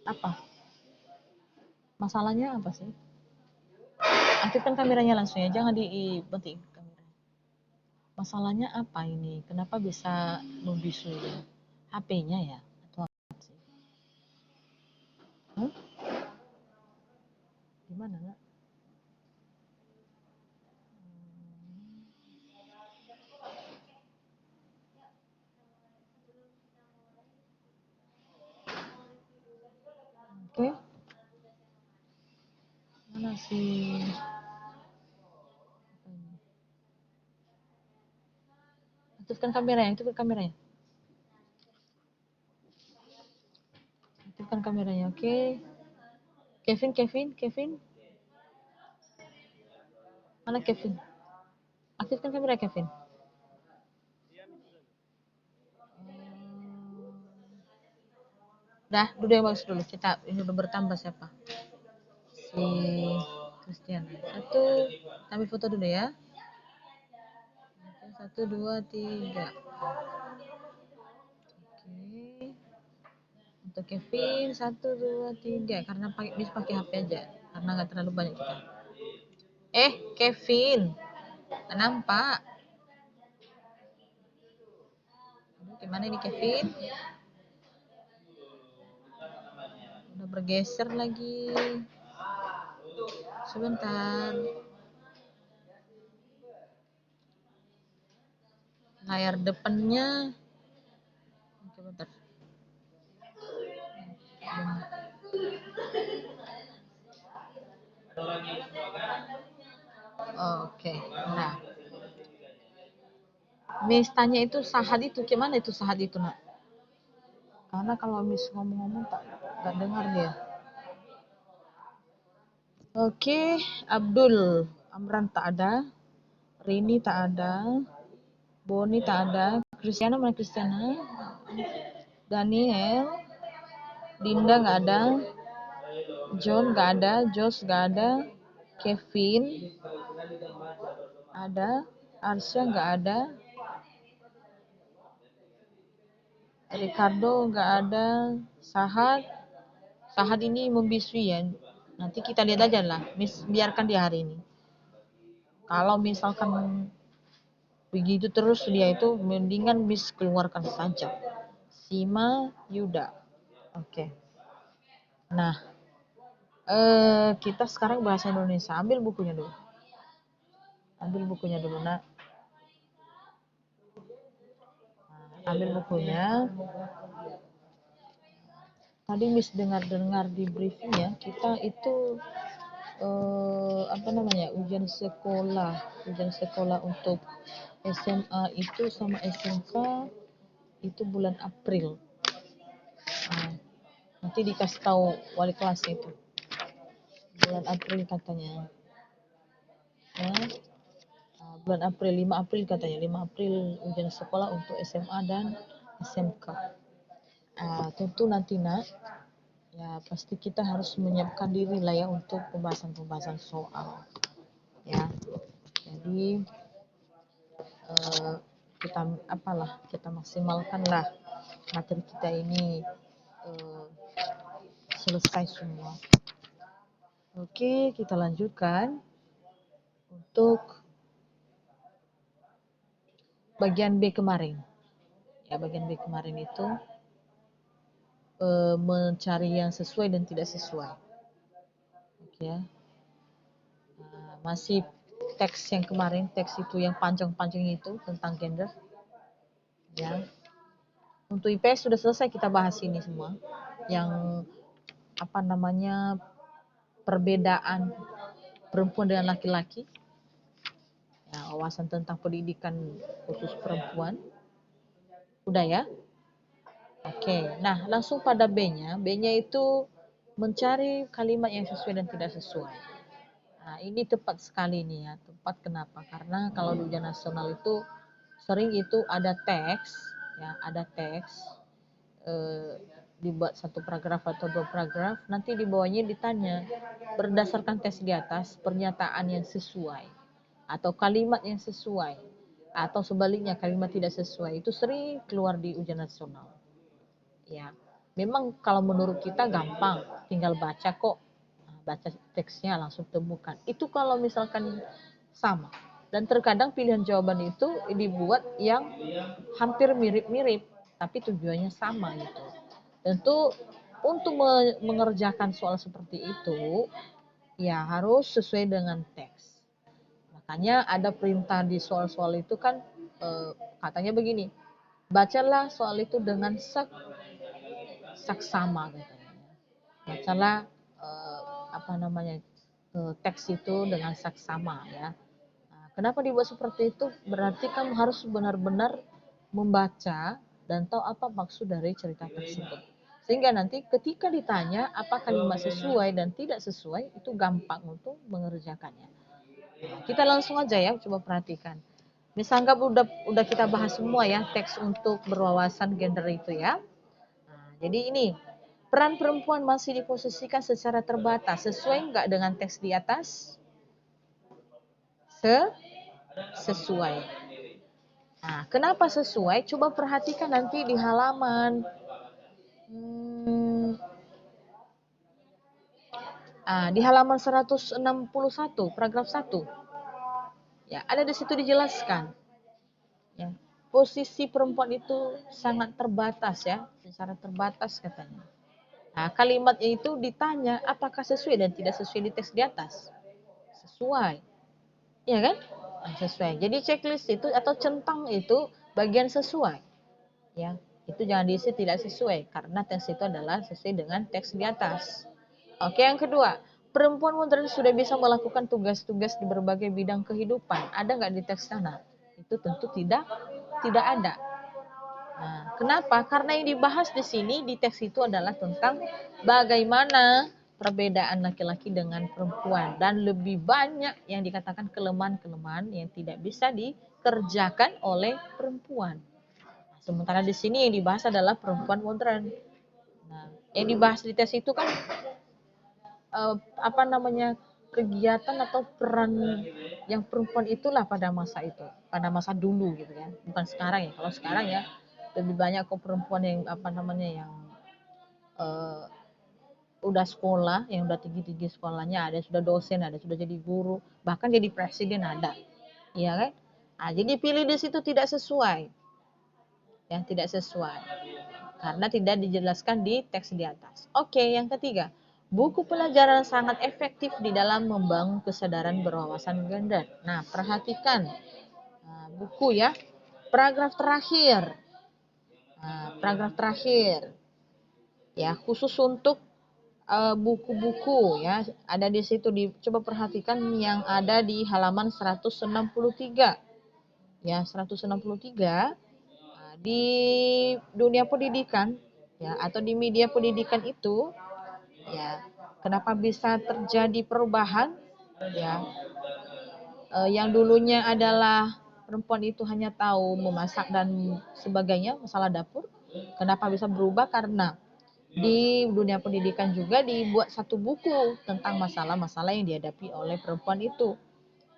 Apa? Masalahnya apa sih? Aktifkan kameranya langsung ya, jangan dibanting kameranya. Masalahnya apa ini? Kenapa bisa membisu ya? HP-nya ya? Atau apa sih? Hmm? Gimana, Nak? Oke, mana sih? Aktifkan kameranya, aktifkan kameranya. Aktifkan kameranya, oke. Kevin. Mana Kevin? Aktifkan kamera Kevin. Dah, dulu yang bagus dulu. Kita ini udah bertambah siapa? Si Christian. Satu, ambil foto dulu ya. Satu, dua, tiga. Oke. Untuk Kevin, satu, dua, tiga. Karena bisa pakai HP aja. Karena nggak terlalu banyak kita. Kevin. Nggak nampak. Gimana ini Kevin? Udah bergeser lagi. Sebentar. Layar depannya. Oke, bentar. Oke. Nah. Miss tanya itu Sahad itu gimana itu Sahad itu, Nak? Karena kalau Miss ngomong-ngomong tak nggak dengar dia. Oke, Abdul Amran tak ada, Rini tak ada, Boni tak ada, Kristiana mana Kristiana? Daniel, Dinda nggak ada, John nggak ada, Josh nggak ada, Kevin ada, Arsya nggak ada, Ricardo nggak ada, Sahad. Sahad ini membisui ya. Nanti kita lihat aja lah, biarkan dia hari ini. Kalau misalkan begitu terus dia itu mendingan Miss keluarkan saja. Sima Yuda. Oke. Nah, kita sekarang bahasa Indonesia. Ambil bukunya dulu. Nak. Ambil bukunya. Tadi Miss dengar-dengar di briefing ya, kita itu ujian sekolah untuk SMA itu sama SMK itu bulan April. Nanti dikasih tahu wali kelas itu bulan April katanya ya. Bulan April 5 April katanya 5 April ujian sekolah untuk SMA dan SMK. Tentu nanti Nak ya pasti kita harus menyiapkan diri lah ya untuk pembahasan soal ya. Jadi kita maksimalkan lah materi kita ini selesai semua. Oke, kita lanjutkan untuk bagian B kemarin. Ya, bagian B kemarin itu mencari yang sesuai dan tidak sesuai. Oke ya. Masih teks yang kemarin, teks itu yang panjang-panjang itu tentang gender. Ya. Untuk IPS sudah selesai kita bahas ini semua. Yang perbedaan perempuan dengan laki-laki. Ya, wawasan tentang pendidikan khusus perempuan. Udah ya? Oke, nah langsung pada B-nya. B-nya itu mencari kalimat yang sesuai dan tidak sesuai. Nah, ini tepat sekali nih ya. Tepat kenapa? Karena kalau di ujian nasional itu sering itu ada teks, ya, dibuat satu paragraf atau 2 paragraf, nanti di bawahnya ditanya berdasarkan tes di atas pernyataan yang sesuai atau kalimat yang sesuai atau sebaliknya kalimat tidak sesuai itu sering keluar di ujian nasional. Ya. memang kalau menurut kita gampang, tinggal baca kok. Nah, baca teksnya langsung temukan. Itu kalau misalkan sama. Dan terkadang pilihan jawaban itu dibuat yang hampir mirip-mirip, tapi tujuannya sama gitu. Tentu untuk mengerjakan soal seperti itu, ya harus sesuai dengan teks. Makanya ada perintah di soal-soal itu kan katanya begini, bacalah soal itu dengan saksama katanya. Bacalah apa namanya teks itu dengan saksama ya. Nah, kenapa dibuat seperti itu? Berarti kamu harus benar-benar membaca dan tahu apa maksud dari cerita tersebut. Sehingga nanti ketika ditanya apa kalimat sesuai dan tidak sesuai, itu gampang untuk mengerjakannya. Nah, kita langsung aja ya, coba perhatikan. Misalnya udah kita bahas semua ya teks untuk berwawasan gender itu ya. Nah, jadi ini peran perempuan masih diposisikan secara terbatas. Sesuai nggak dengan teks di atas? Sesuai. Nah, kenapa sesuai? Coba perhatikan nanti di halaman di halaman 161, paragraf 1. Ya, ada di situ dijelaskan. Ya, posisi perempuan itu sangat terbatas ya, secara terbatas katanya. Nah, kalimatnya itu ditanya apakah sesuai dan tidak sesuai di teks di atas. Sesuai. Iya kan? Nah, sesuai. Jadi checklist itu atau centang itu bagian sesuai. Ya, itu jangan diisi tidak sesuai karena teks itu adalah sesuai dengan teks di atas. Oke, yang kedua, perempuan modern sudah bisa melakukan tugas-tugas di berbagai bidang kehidupan. Ada nggak di teks sana? Itu tentu tidak ada. Nah, kenapa? Karena yang dibahas di sini di teks itu adalah tentang bagaimana perbedaan laki-laki dengan perempuan dan lebih banyak yang dikatakan kelemahan-kelemahan yang tidak bisa dikerjakan oleh perempuan. Nah, sementara di sini yang dibahas adalah perempuan modern. Nah, yang dibahas di teks itu kan apa namanya kegiatan atau peran yang perempuan itulah pada masa itu, pada masa dulu gitu ya, bukan sekarang ya. Kalau sekarang ya lebih banyak kok perempuan yang apa namanya yang uh, udah sekolah, yang udah tinggi-tinggi sekolahnya, ada sudah dosen, ada sudah jadi guru, bahkan jadi presiden ada, iya kan? Nah, jadi pilih di situ tidak sesuai, ya tidak sesuai karena tidak dijelaskan di teks di atas. Oke, yang ketiga, buku pelajaran sangat efektif di dalam membangun kesadaran berwawasan gender. Nah, perhatikan buku ya, paragraf terakhir. Nah, paragraf terakhir, ya khusus untuk buku-buku ya ada di situ. Coba perhatikan yang ada di halaman 163 ya 163 di dunia pendidikan ya atau di media pendidikan itu ya kenapa bisa terjadi perubahan ya yang dulunya adalah perempuan itu hanya tahu memasak dan sebagainya masalah dapur, kenapa bisa berubah? Karena di dunia pendidikan juga dibuat satu buku tentang masalah-masalah yang dihadapi oleh perempuan itu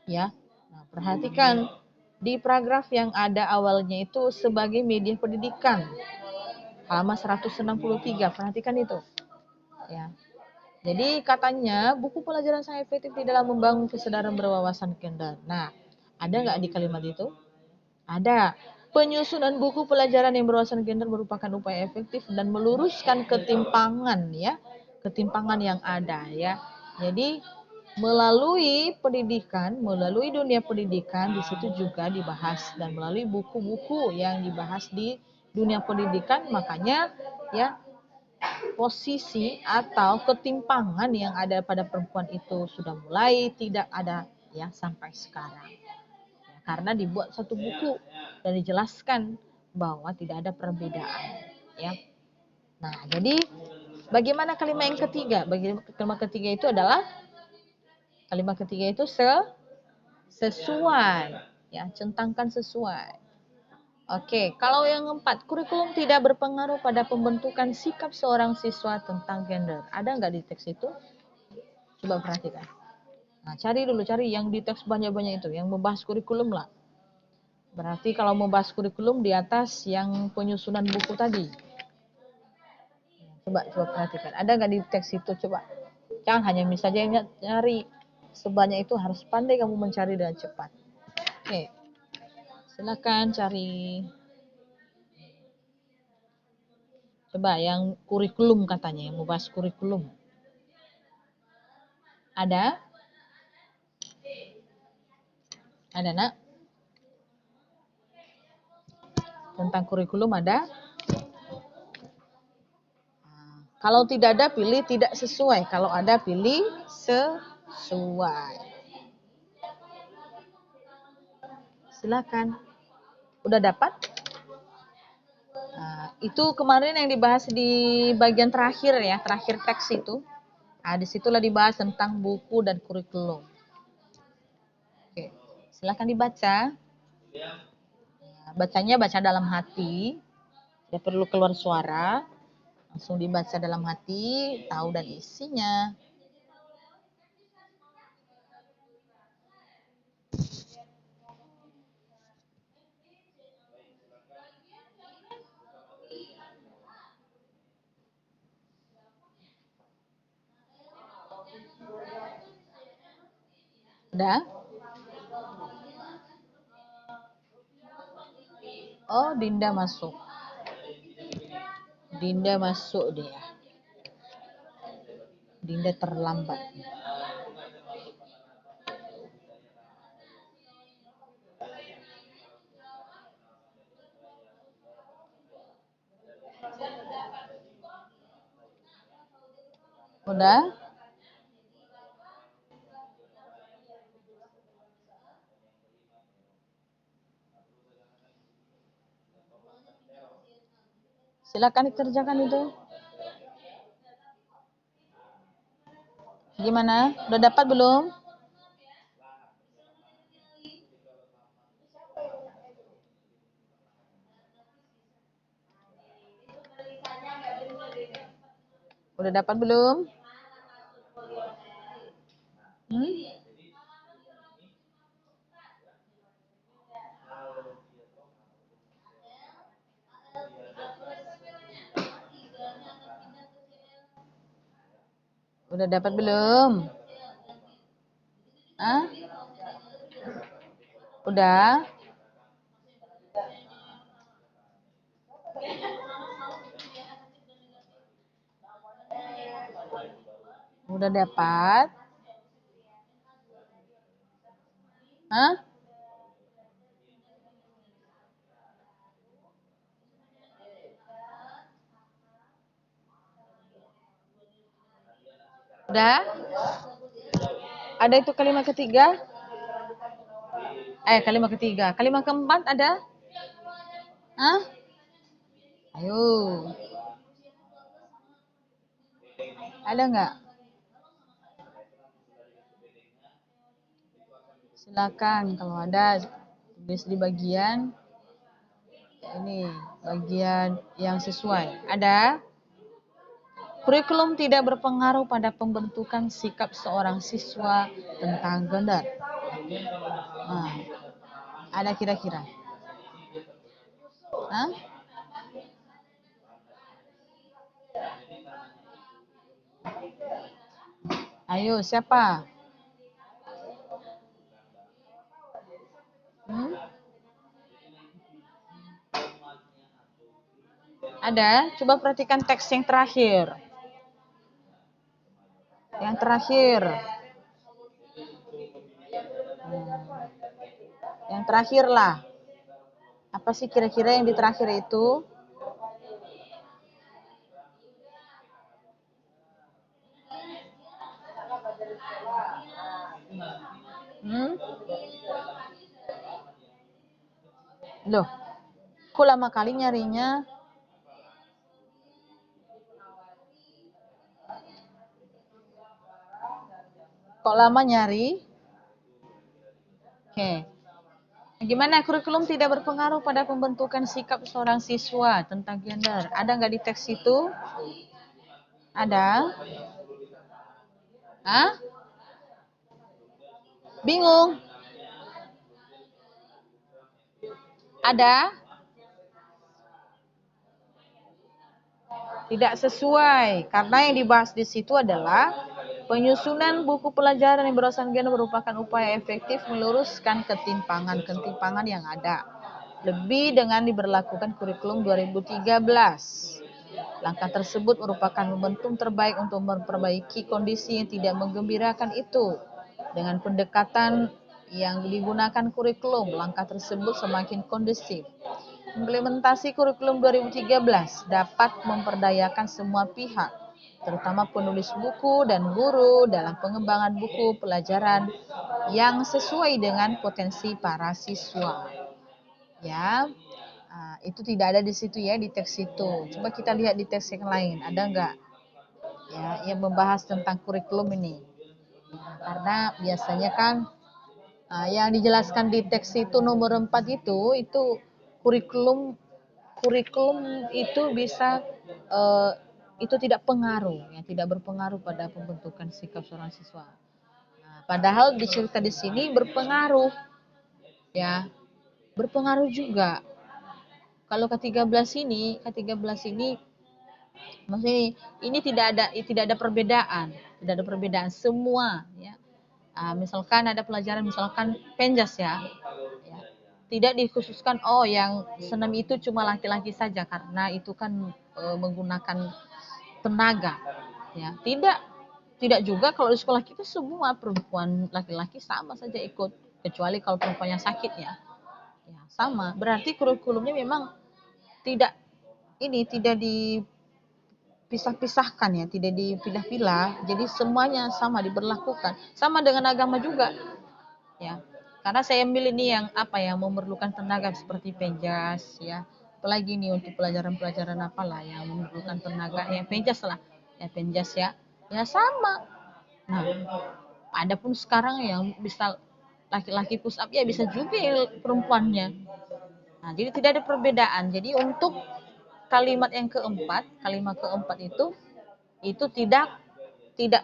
ya. Nah, perhatikan di paragraf yang ada awalnya itu sebagai media pendidikan halaman 163, perhatikan itu ya. Jadi katanya buku pelajaran sangat efektif di dalam membangun kesadaran berwawasan gender. Nah, ada nggak di kalimat itu? Ada. Penyusunan buku pelajaran yang berwawasan gender merupakan upaya efektif dan meluruskan ketimpangan ya, ketimpangan yang ada ya. Jadi melalui pendidikan, melalui dunia pendidikan di situ juga dibahas dan melalui buku-buku yang dibahas di dunia pendidikan makanya ya posisi atau ketimpangan yang ada pada perempuan itu sudah mulai tidak ada ya sampai sekarang. Ya, karena dibuat satu buku dan dijelaskan bahwa tidak ada perbedaan ya. Nah, jadi bagaimana kalimat yang ketiga? Kalimat ketiga itu adalah sesuai ya, centangkan sesuai. Oke, kalau yang keempat, kurikulum tidak berpengaruh pada pembentukan sikap seorang siswa tentang gender. Ada nggak di teks itu? Coba perhatikan. Nah, cari yang di teks banyak-banyak itu, yang membahas kurikulum lah. Berarti kalau membahas kurikulum di atas yang penyusunan buku tadi. Coba perhatikan. Ada nggak di teks itu? Coba. Jangan hanya misalnya nyari. Sebanyak itu harus pandai kamu mencari dengan cepat. Oke. Silakan cari. Coba yang kurikulum katanya, yang mau bahas kurikulum. Ada? Ada, Nak? Tentang kurikulum ada? Kalau tidak ada, pilih tidak sesuai. Kalau ada, pilih sesuai. Silakan. Udah dapat? Nah, itu kemarin yang dibahas di bagian terakhir ya, terakhir teks itu. Nah, disitulah dibahas tentang buku dan kurikulum. Oke, silakan dibaca. Nah, bacanya baca dalam hati, tidak perlu keluar suara. Langsung dibaca dalam hati, tahu dan isinya. Udah? Oh, Dinda masuk. Dinda masuk dia. Dinda terlambat. Udah? Silakan dikerjakan itu. Gimana? Udah dapat belum? Udah dapat belum? Hmm? Udah dapat belum? Hah? Udah? Udah dapat? Hah? Udah? Ada itu kalimat ketiga? Kalimat ketiga. Kalimat keempat ada? Hah? Ayo. Ada nggak? Silakan kalau ada tulis di bagian ini, bagian yang sesuai. Ada? Kurikulum tidak berpengaruh pada pembentukan sikap seorang siswa tentang gender. Nah, ada kira-kira? Hah? Ayo, siapa? Hmm? Ada? Coba perhatikan teks yang terakhir. Yang terakhir. Yang terakhir lah. Apa sih kira-kira yang di terakhir itu? Hmm? Loh, kok lama kali nyarinya? Kok lama nyari? Oke. Gimana kurikulum tidak berpengaruh pada pembentukan sikap seorang siswa tentang gender? Ada nggak di teks itu? Ada? Hah? Bingung? Ada? Tidak sesuai, karena yang dibahas di situ adalah penyusunan buku pelajaran yang berasal gender merupakan upaya efektif meluruskan ketimpangan-ketimpangan yang ada. Lebih dengan diberlakukan kurikulum 2013. Langkah tersebut merupakan momentum terbaik untuk memperbaiki kondisi yang tidak menggembirakan itu. Dengan pendekatan yang digunakan kurikulum, langkah tersebut semakin kondusif. Implementasi kurikulum 2013 dapat memperdayakan semua pihak, terutama penulis buku dan guru dalam pengembangan buku pelajaran yang sesuai dengan potensi para siswa. Ya, itu tidak ada di situ ya, di teks itu. Coba kita lihat di teks yang lain, ada enggak? Ya, yang membahas tentang kurikulum ini. Karena biasanya kan yang dijelaskan di teks itu nomor 4 itu kurikulum itu bisa itu tidak pengaruh, ya, tidak berpengaruh pada pembentukan sikap seorang siswa. Nah, padahal dicerita di sini berpengaruh, ya, berpengaruh juga. Kalau ke-13 ini maksudnya ini tidak ada perbedaan semua, ya. Misalkan ada pelajaran misalkan penjas ya, tidak dikhususkan yang senam itu cuma laki-laki saja karena itu kan menggunakan tenaga, ya. Tidak juga kalau di sekolah kita semua perempuan laki-laki sama saja ikut, kecuali kalau perempuannya sakit ya, sama. Berarti kurikulumnya memang tidak tidak dipisah-pisahkan ya, tidak dipilah-pilah, jadi semuanya sama diberlakukan, sama dengan agama juga, ya. Karena saya ambil ini yang memerlukan tenaga seperti penjas, ya, apalagi ini untuk pelajaran-pelajaran apalah yang memerlukan tenaga, ya penjas lah, ya penjas, ya sama. Nah, adapun sekarang yang bisa laki-laki push up, ya bisa juga ya perempuannya. Nah, jadi tidak ada perbedaan. Jadi untuk kalimat keempat itu tidak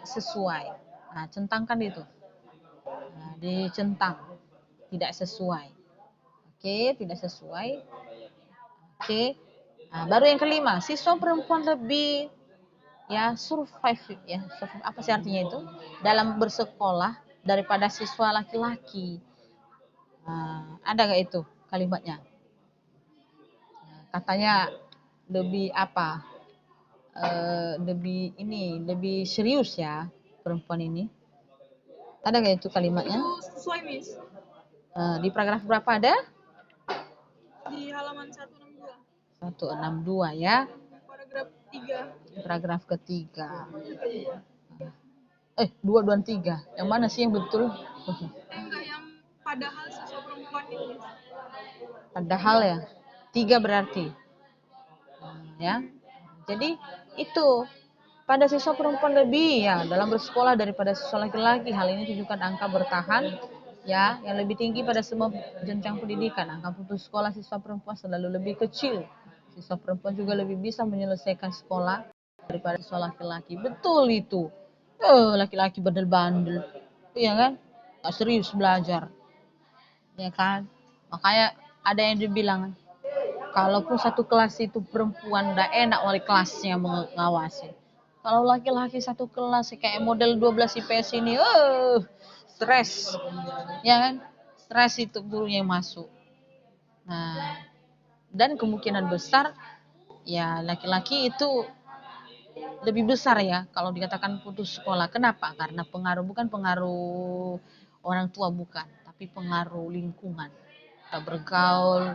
sesuai. Nah, centangkan itu. Nah, dicentang. Tidak sesuai. Oke, tidak sesuai. Oke. Nah, baru yang kelima, siswa perempuan lebih survive ya. Survive, apa sih artinya itu? Dalam bersekolah daripada siswa laki-laki. Nah, ada nggak itu kalimatnya? Katanya lebih lebih serius ya perempuan ini. Ada nggak itu kalimatnya? Sesuai, Miss. Di paragraf berapa ada? Di halaman 162. 162 ya. Paragraf 3. Paragraf ketiga. 2 dan 3. Yang mana sih yang betul? Enggak, yang padahal siswa perempuan itu, Miss. Padahal ya. 3 berarti. Ya. Jadi itu pada siswa perempuan lebih ya dalam bersekolah daripada siswa laki-laki. Hal ini tunjukkan angka bertahan ya yang lebih tinggi pada semua jenjang pendidikan. Angka putus sekolah siswa perempuan selalu lebih kecil. Siswa perempuan juga lebih bisa menyelesaikan sekolah daripada siswa laki-laki. Betul itu. Laki-laki bandel-bandel, iya kan? Gak serius belajar, ya kan? Makanya ada yang dibilang, kalaupun satu kelas itu perempuan, udah enak wali kelasnya mengawasi. Kalau laki-laki satu kelas kayak model 12 IPS ini, stres, ya kan? Stres itu gurunya yang masuk. Nah, dan kemungkinan besar ya laki-laki itu lebih besar ya kalau dikatakan putus sekolah. Kenapa? Karena bukan pengaruh orang tua, bukan, tapi pengaruh lingkungan. Kita bergaul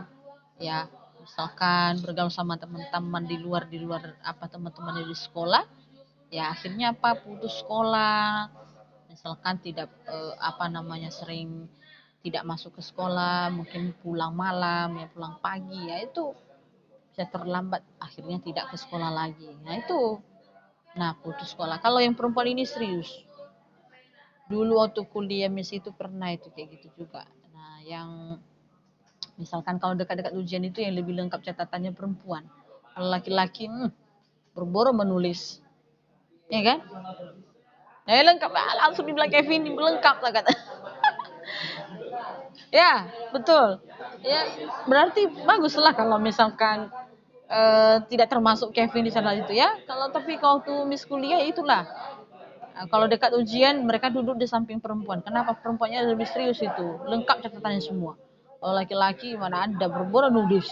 ya, misalkan bergaul sama teman-teman di luar teman-teman di sekolah, ya akhirnya putus sekolah. Misalkan tidak sering tidak masuk ke sekolah, mungkin pulang malam ya, pulang pagi, ya itu bisa terlambat, akhirnya tidak ke sekolah lagi. Nah itu, putus sekolah. Kalau yang perempuan ini serius. Dulu waktu kuliah Miss itu pernah itu kayak gitu juga. Nah, yang misalkan kalau dekat-dekat ujian itu yang lebih lengkap catatannya perempuan. Kalau laki-laki berboro menulis. Ya kan? Nah, lengkap langsung dibilang Kevin lengkap lah kata. Ya, betul. Ya, berarti baguslah kalau misalkan tidak termasuk Kevin di sana itu ya. Tapi kalau tuh Miss kuliah itulah. Nah, kalau dekat ujian mereka duduk di samping perempuan. Kenapa perempuannya lebih serius itu? Lengkap catatannya semua. Kalau laki-laki mana ada berboro nulis,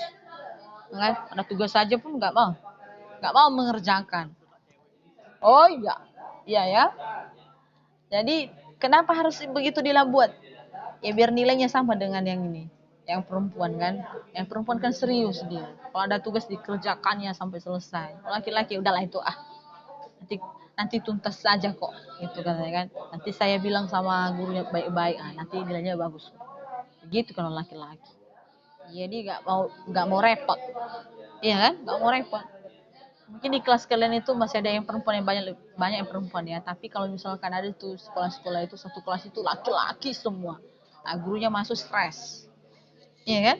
kan? Ada tugas saja pun nggak mau mengerjakan. Oh iya, iya ya. Jadi kenapa harus begitu dilabuat? Ya biar nilainya sama dengan yang ini, yang perempuan kan. Yang perempuan kan serius dia. Kalau ada tugas dikerjakannya sampai selesai. Kalau laki-laki udahlah itu nanti nanti tuntas saja kok gitu katanya kan. Nanti saya bilang sama gurunya baik-baik, nanti nilainya bagus. Begitu kalau laki-laki. Jadi nggak mau repot, iya kan? Nggak mau repot. Mungkin di kelas kalian itu masih ada yang perempuan, yang banyak banyak yang perempuan ya. Tapi kalau misalkan ada tuh sekolah-sekolah itu satu kelas itu laki-laki semua, nah, gurunya masuk stres, iya kan?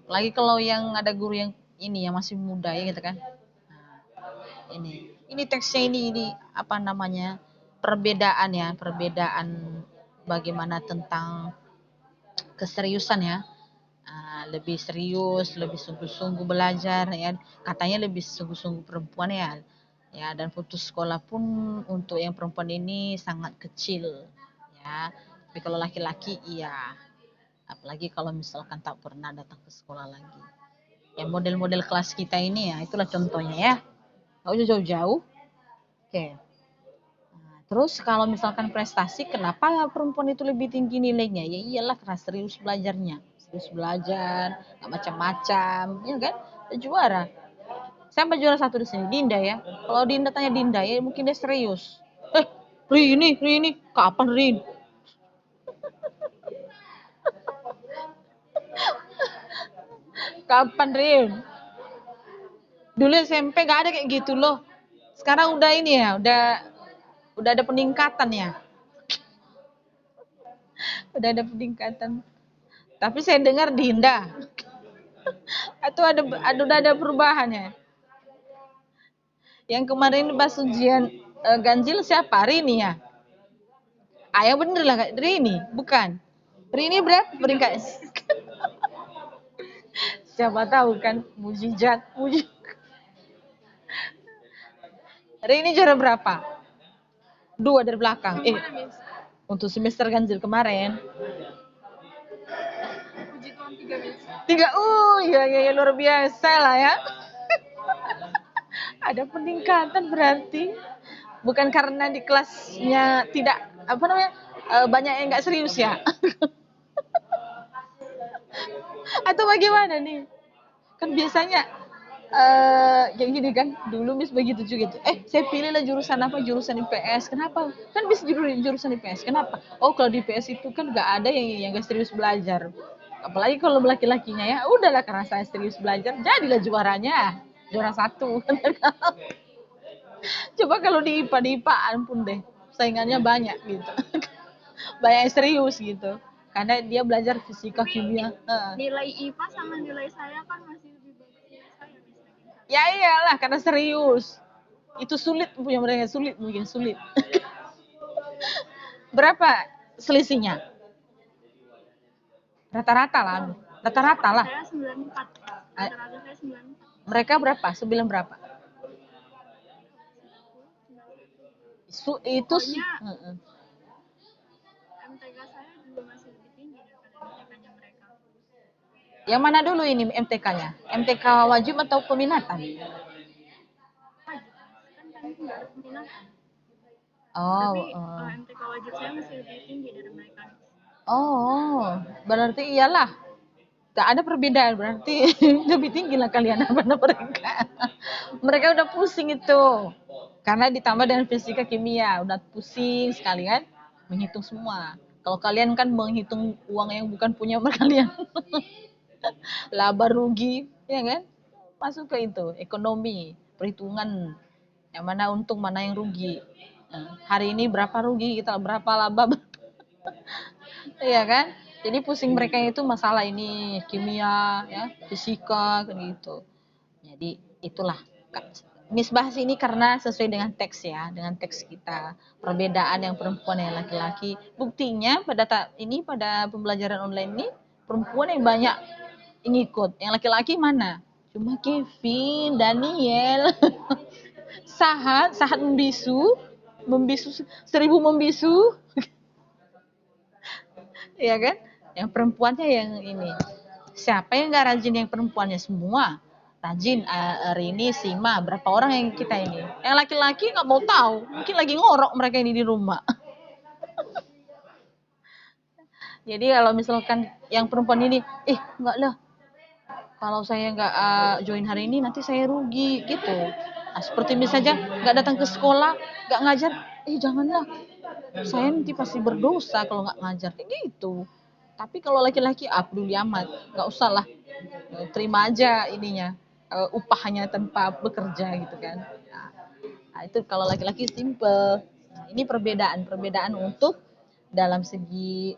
Apalagi kalau yang ada guru yang ini yang masih muda ya gitu kan. Ini teksnya ini apa namanya, perbedaan bagaimana tentang keseriusan ya. Lebih serius, lebih sungguh-sungguh belajar ya, katanya lebih sungguh-sungguh perempuan ya, dan putus sekolah pun untuk yang perempuan ini sangat kecil ya. Tapi kalau laki-laki iya, apalagi kalau misalkan tak pernah datang ke sekolah lagi. Yang model-model kelas kita ini ya, itulah contohnya ya. Nggak usah jauh-jauh. Oke. Terus kalau misalkan prestasi, kenapa perempuan itu lebih tinggi nilainya? Ya iyalah karena serius belajarnya. Serius belajar, nggak macam-macam, ya kan? Dia juara. Sampai juara satu di sini, Dinda ya. Kalau Dinda tanya Dinda ya mungkin dia serius. Rini, kapan Rin? Kapan Rin? Dulu SMP gak ada kayak gitu loh. Sekarang udah ini ya, udah ada peningkatan ya. Udah ada peningkatan. Tapi saya dengar Dinda. Atau udah ada perubahannya. Yang kemarin pas ujian ganjil siapa? Rini ya? Yang bener lah Rini, bukan? Rini berapa peringkat? Siapa tahu kan mujizat. Rini juara berapa? 2 dari belakang. Untuk semester ganjil kemarin. Puji Tuhan 3 Miss. 3. Ya luar biasa lah ya. Ada peningkatan berarti. Bukan karena di kelasnya tidak apa namanya, banyak yang nggak serius ya. Atau bagaimana nih? Kan biasanya kayak gini kan, dulu Miss begitu juga gitu. Saya pilihlah jurusan apa? Jurusan IPS. Kenapa? Kan Miss jurusan IPS. Kenapa? Oh, kalau di IPS itu kan nggak ada yang nggak serius belajar. Apalagi kalau laki-lakinya ya, udahlah karena saya serius belajar, jadilah juaranya. Juara 1. Coba kalau di IPA ampun deh, saingannya banyak gitu. Banyak yang serius gitu. Karena dia belajar fisika, kimia. Nilai IPA sama nilai saya kan masih lebih bagus dari saya. Ya iyalah karena serius. Itu sulit punya mereka, mungkin sulit. Berapa selisihnya? Rata-rata lah. Saya 94. Rata-rata saya 94. Mereka berapa? 9 berapa? Itu MTK saya juga masih lebih tinggi daripada MTK-nya mereka. Yang mana dulu ini MTK-nya? MTK wajib atau peminatan? Wajib. Kan kami nggak ada peminatan. Oh, Tapi MTK wajib saya masih lebih tinggi dari mereka. Oh, berarti iyalah. Gak ada perbedaan, berarti lebih tinggi lah kalian daripada mereka. Mereka udah pusing itu. Karena ditambah dengan fisika kimia, udah pusing sekali kan, menghitung semua. Kalau kalian kan menghitung uang yang bukan punya kalian. Laba rugi, ya kan? Masuk ke itu, ekonomi, perhitungan. Yang mana untung, mana yang rugi. Hari ini berapa rugi kita, berapa laba. Iya kan? Jadi pusing mereka itu masalah ini kimia, ya, fisika, kayak gitu. Jadi itulah Miss bahas ini karena sesuai dengan teks ya, dengan teks kita. Perbedaan yang perempuan yang laki-laki. Buktinya pada pembelajaran online ini perempuan yang banyak yang ikut, yang laki-laki mana? Cuma Kevin, Daniel, Sahat membisu, 1000 membisu, ya kan? Yang perempuannya yang ini. Siapa yang nggak rajin yang perempuannya semua? Rajin, hari ini Sima, berapa orang yang kita ini? Yang laki-laki nggak mau tahu, mungkin lagi ngorok mereka ini di rumah. Jadi kalau misalkan yang perempuan ini, nggak lah, kalau saya nggak join hari ini nanti saya rugi gitu. Nah, seperti misalnya nggak datang ke sekolah, nggak ngajar, janganlah, saya nanti pasti berdosa kalau nggak ngajar kayak gitu. Tapi kalau laki-laki, peduli amat, nggak usah lah, terima aja ininya, upahnya tanpa bekerja gitu kan. Nah, itu kalau laki-laki simple. Nah, ini perbedaan untuk dalam segi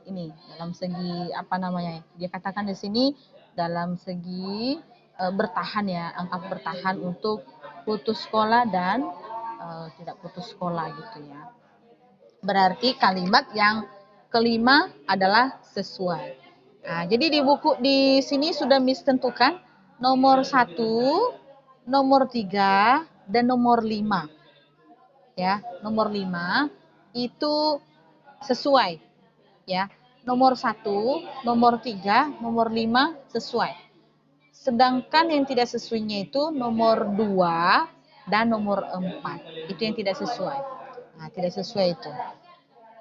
apa namanya? Dia katakan di sini dalam segi bertahan ya, angka bertahan untuk putus sekolah dan tidak putus sekolah gitu ya. Berarti kalimat yang kelima adalah sesuai. Nah, jadi di buku di sini sudah Miss tentukan nomor 1, nomor 3, dan nomor 5. Ya, nomor 5 itu sesuai. Ya, nomor 1, nomor 3, nomor 5 sesuai. Sedangkan yang tidak sesuainya itu nomor 2 dan nomor 4. Itu yang tidak sesuai. Nah, tidak sesuai itu.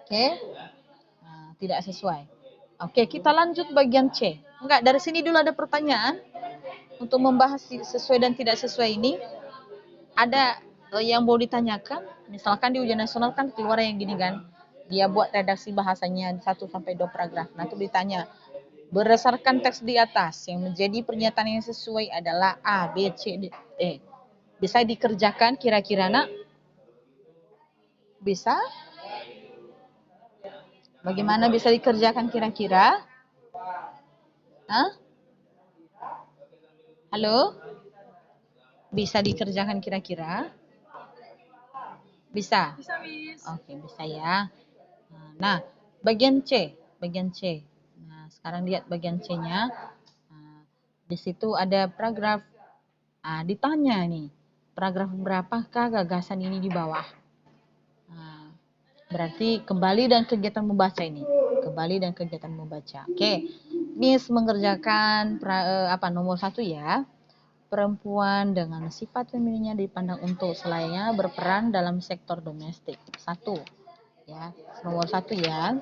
Oke? Nah, tidak sesuai. Oke, kita lanjut bagian C. Enggak, dari sini dulu ada pertanyaan. Untuk membahas sesuai dan tidak sesuai ini, ada yang mau ditanyakan. Misalkan di ujian nasional kan keluar yang gini kan. Dia buat redaksi bahasanya 1-2 paragraf. Nah, itu ditanya. Berdasarkan teks di atas, yang menjadi pernyataan yang sesuai adalah A, B, C, D, E. Bisa dikerjakan kira-kira, nak? Bisa? Bagaimana bisa dikerjakan kira-kira? Hah? Halo? Bisa dikerjakan kira-kira? Bisa? Bisa, Miss. Oke, bisa ya. Nah, bagian C. Nah, sekarang lihat bagian C-nya. Nah, di situ ada paragraf. Ditanya nih, paragraf berapakah gagasan ini di bawah? Nah, berarti kembali dan kegiatan membaca ini. Kembali dan kegiatan membaca. Oke, Miss mengerjakan nomor 1 ya. Perempuan dengan sifat femininnya dipandang untuk selayaknya berperan dalam sektor domestik. 1. Ya, nomor 1 ya.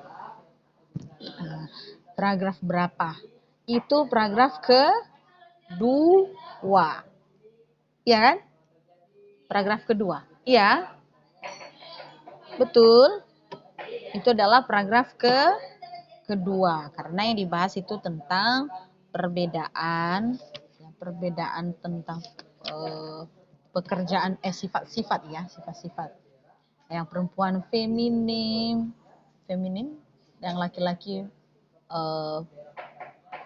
Paragraf berapa? Itu paragraf kedua. Iya kan? Paragraf kedua. Iya. Betul. Itu adalah paragraf kedua. Karena yang dibahas itu tentang perbedaan tentang pekerjaan sifat-sifat ya, sifat-sifat. Yang perempuan feminim, yang laki-laki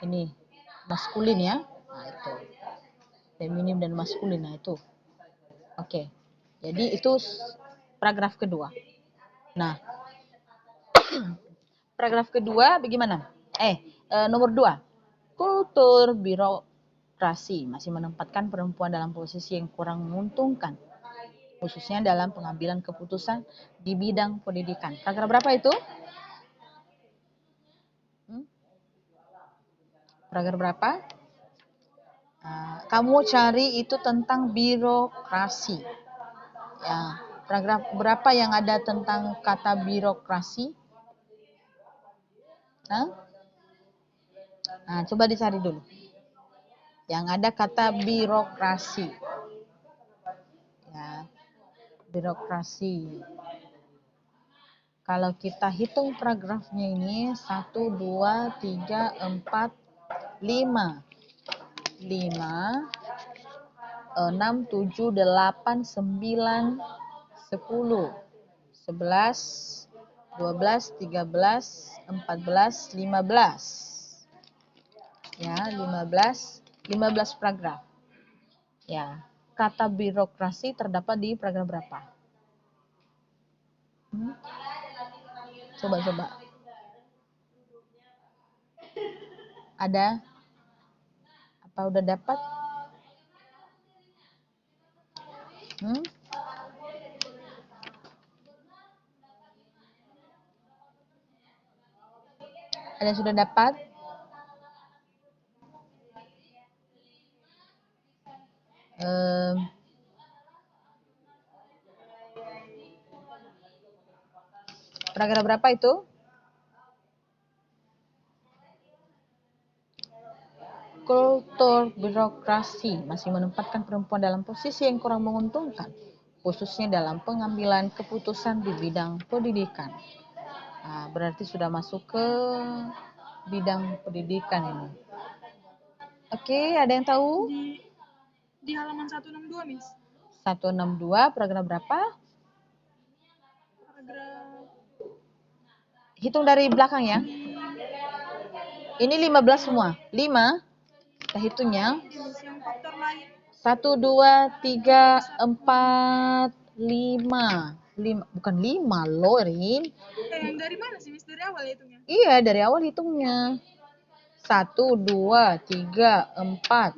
ini maskulin ya. Nah, itu. Feminim dan maskulin, nah itu. Oke. Jadi itu paragraf kedua. Nah, paragraf kedua bagaimana? Nomor 2. Kultur birokrasi masih menempatkan perempuan dalam posisi yang kurang menguntungkan, khususnya dalam pengambilan keputusan di bidang pendidikan. Paragraf berapa itu? Paragraf berapa? Kamu cari itu tentang birokrasi. Ya, paragraf berapa yang ada tentang kata birokrasi? Coba dicari dulu. Yang ada kata birokrasi. Ya, birokrasi. Kalau kita hitung paragrafnya ini 1, 2, 3, 4, 5. 5, 6, 7, 8, 9, 10, 11, 12, 13, 14, 15. Ya, 15 paragraf. Ya, kata birokrasi terdapat di paragraf berapa? Coba. Ada? Apa udah dapat? Ada yang sudah dapat? Paragraf berapa itu? Kultur birokrasi masih menempatkan perempuan dalam posisi yang kurang menguntungkan, khususnya dalam pengambilan keputusan di bidang pendidikan. Nah, berarti sudah masuk ke bidang pendidikan ini. Oke, ada yang tahu? Di halaman 162, Miss. 162, paragraf berapa? Paragraf. Hitung dari belakang ya. Ini 15 semua. 5. Kita hitungnya. Yang faktor lain. 1, 2, 3, 4, 5. Bukan 5 loh, Rin. Yang dari mana sih, Miss? Dari awal hitungnya? Iya, dari awal hitungnya. 1, 2, 3, 4,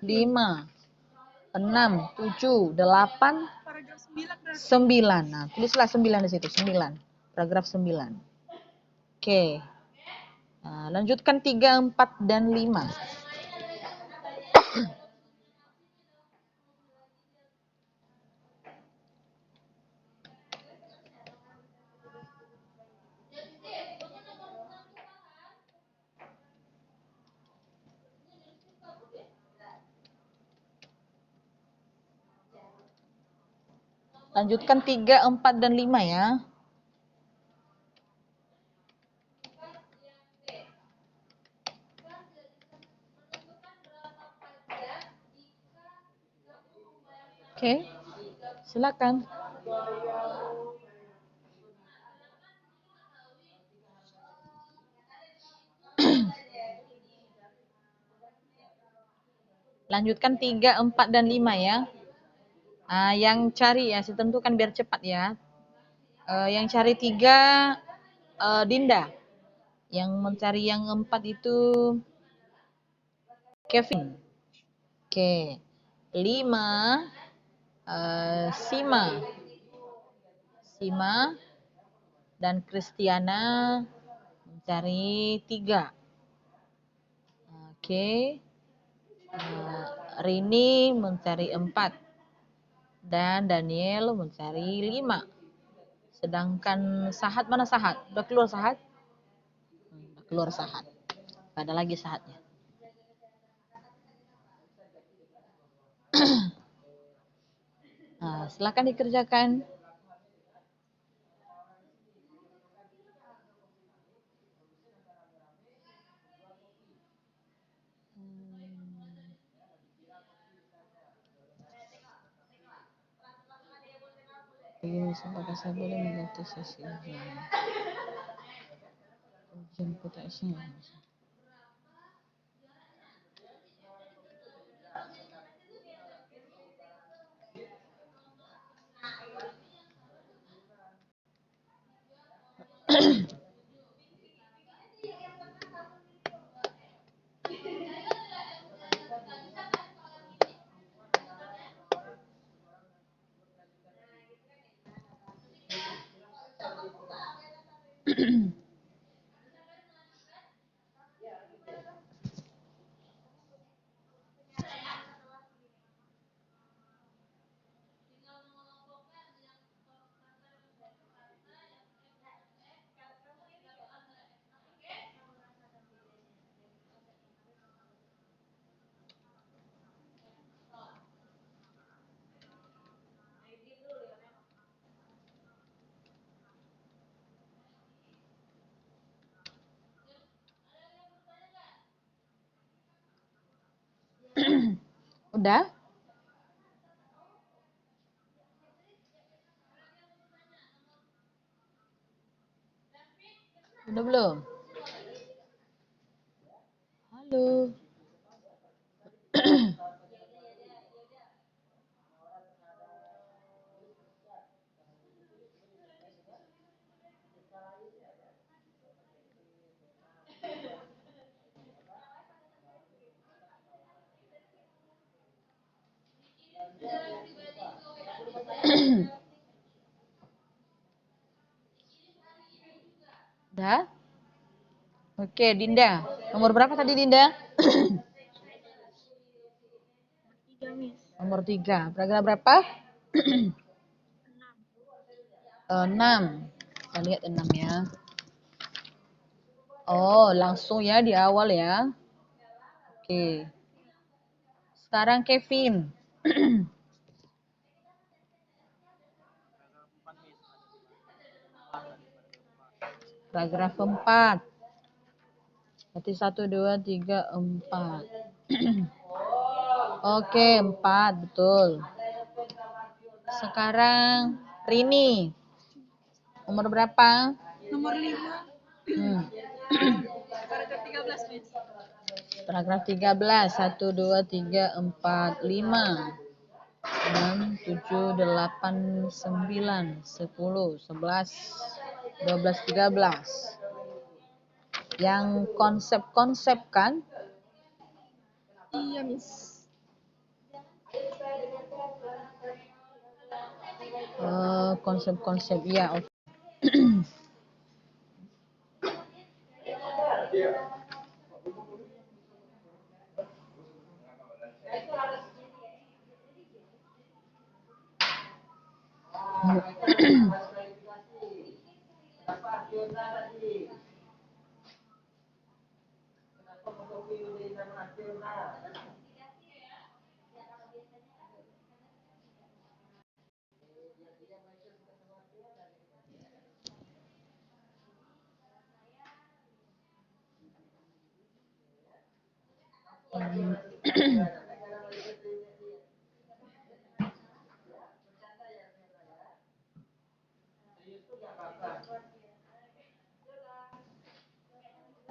5, 6, 7, 8, paragraf 9 berarti. 9. Nah, tulislah 9 di situ, 9. Paragraf 9. Oke. Nah, lanjutkan 3, 4, dan 5. Lanjutkan 3, 4, dan 5 ya. Oke, silakan. Lanjutkan 3, 4, dan 5 ya. Yang cari ya, saya tentukan biar cepat ya. Yang cari 3, Dinda. Yang mencari yang 4 itu Kevin. Oke. 5, Sima dan Kristiana mencari 3. Oke. Rini mencari 4 dan Daniel mencari 5. Sedangkan Sahat, mana Sahat? Udah keluar Sahat? Udah keluar Sahat. Gak ada lagi Sahatnya. Nah, silakan dikerjakan. Apakah saya boleh membantu sesi ujian PTS-nya? Udah? Udah belum? Halo. Udah? Oke, Dinda. Nomor berapa tadi, Dinda? 3, Miss. Nomor 3. Paragraf berapa? 6. Kita lihat 6 ya. Oh, langsung ya di awal ya. Oke. Sekarang Kevin. Paragraf 4. Berarti 1, 2, 3, 4. Oke, 4. Betul. Sekarang Rini. Nomor berapa? Nomor 5, Hmm. paragraf 13, Miss. Paragraf 13. 1, 2, 3, 4, 5. 6, 7, 8, 9, 10, 11, 12, 13. Yang konsep-konsep kan? Iya, Miss. Konsep-konsep ya. Oke.